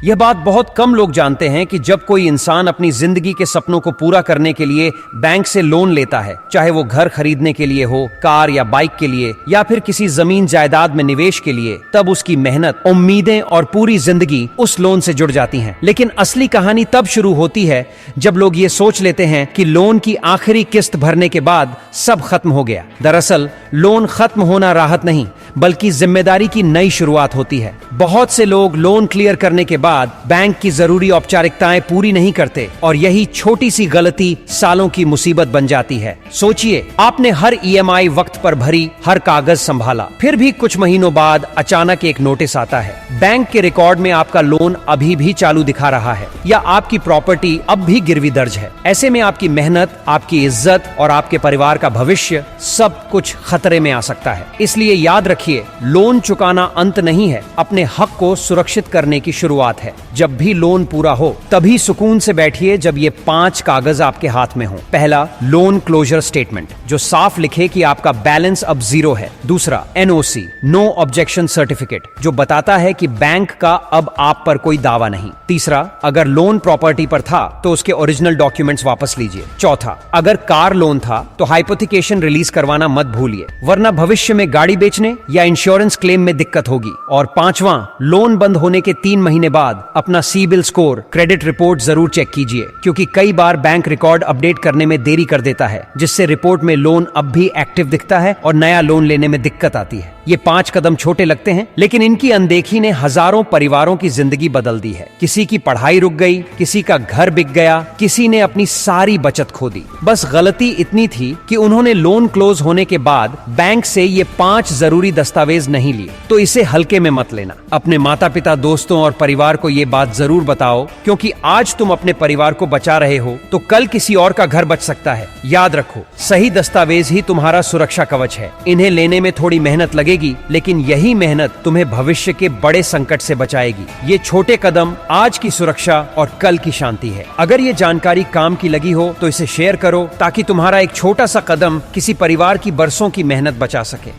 यह बात बहुत कम लोग जानते हैं कि जब कोई इंसान अपनी जिंदगी के सपनों को पूरा करने के लिए बैंक से लोन लेता है, चाहे वो घर खरीदने के लिए हो, कार या बाइक के लिए, या फिर किसी जमीन जायदाद में निवेश के लिए, तब उसकी मेहनत, उम्मीदें और पूरी जिंदगी उस लोन से जुड़ जाती हैं। लेकिन असली कहानी तब शुरू होती है जब लोग ये सोच लेते हैं कि लोन की आखिरी किस्त भरने के बाद सब खत्म हो गया। दरअसल लोन खत्म होना राहत नहीं, बल्कि जिम्मेदारी की नई शुरुआत होती है। बहुत से लोग लोन क्लियर करने के बाद बैंक की जरूरी औपचारिकताएं पूरी नहीं करते और यही छोटी सी गलती सालों की मुसीबत बन जाती है। सोचिए, आपने हर ईएमआई वक्त पर भरी, हर कागज संभाला, फिर भी कुछ महीनों बाद अचानक एक नोटिस आता है। बैंक के रिकॉर्ड में आपका लोन अभी भी चालू दिखा रहा है या आपकी प्रॉपर्टी अब भी गिरवी दर्ज है। ऐसे में आपकी मेहनत, आपकी इज्जत और आपके परिवार का भविष्य सब कुछ खतरे में आ सकता है। इसलिए याद रखिए, लोन चुकाना अंत नहीं है, अपने हक को सुरक्षित करने की शुरुआत है। जब भी लोन पूरा हो तभी सुकून से बैठिए जब ये 5 कागज आपके हाथ में हो। पहला, लोन क्लोजर स्टेटमेंट, जो साफ लिखे कि आपका बैलेंस अब 0 है। दूसरा, एनओसी, नो ऑब्जेक्शन सर्टिफिकेट, जो बताता है कि बैंक का अब आप पर कोई दावा नहीं। तीसरा, अगर लोन प्रॉपर्टी पर था तो उसके ओरिजिनल डॉक्यूमेंट्स वापस लीजिए। चौथा, अगर कार लोन था तो हाइपोथिकेशन रिलीज करवाना मत भूलिए, वरना भविष्य में गाड़ी बेचने या इंश्योरेंस क्लेम में दिक्कत होगी। और पांचवा, लोन बंद होने के 3 महीने बाद अपना सिबिल स्कोर, क्रेडिट रिपोर्ट जरूर चेक कीजिए, क्योंकि कई बार बैंक रिकॉर्ड अपडेट करने में देरी कर देता है, जिससे रिपोर्ट में लोन अब भी एक्टिव दिखता है और नया लोन लेने में दिक्कत आती है। ये 5 कदम छोटे लगते हैं, लेकिन इनकी अनदेखी ने हजारों परिवारों की जिंदगी बदल दी है। किसी की पढ़ाई रुक गई, किसी का घर बिक गया, किसी ने अपनी सारी बचत खो दी। बस गलती इतनी थी कि उन्होंने लोन क्लोज होने के बाद बैंक से ये 5 जरूरी दस्तावेज नहीं लिए। तो इसे हल्के में मत लेना। अपने माता पिता, दोस्तों और परिवार को ये बात जरूर बताओ, क्योंकि आज तुम अपने परिवार को बचा रहे हो तो कल किसी और का घर बच सकता है। याद रखो, सही दस्तावेज ही तुम्हारा सुरक्षा कवच है। इन्हें लेने में थोड़ी मेहनत लगेगी, लेकिन यही मेहनत तुम्हें भविष्य के बड़े संकट से बचाएगी। ये छोटे कदम आज की सुरक्षा और कल की शांति है। अगर ये जानकारी काम की लगी हो तो इसे शेयर करो, ताकि तुम्हारा एक छोटा सा कदम किसी परिवार की बरसों की मेहनत बचा सके।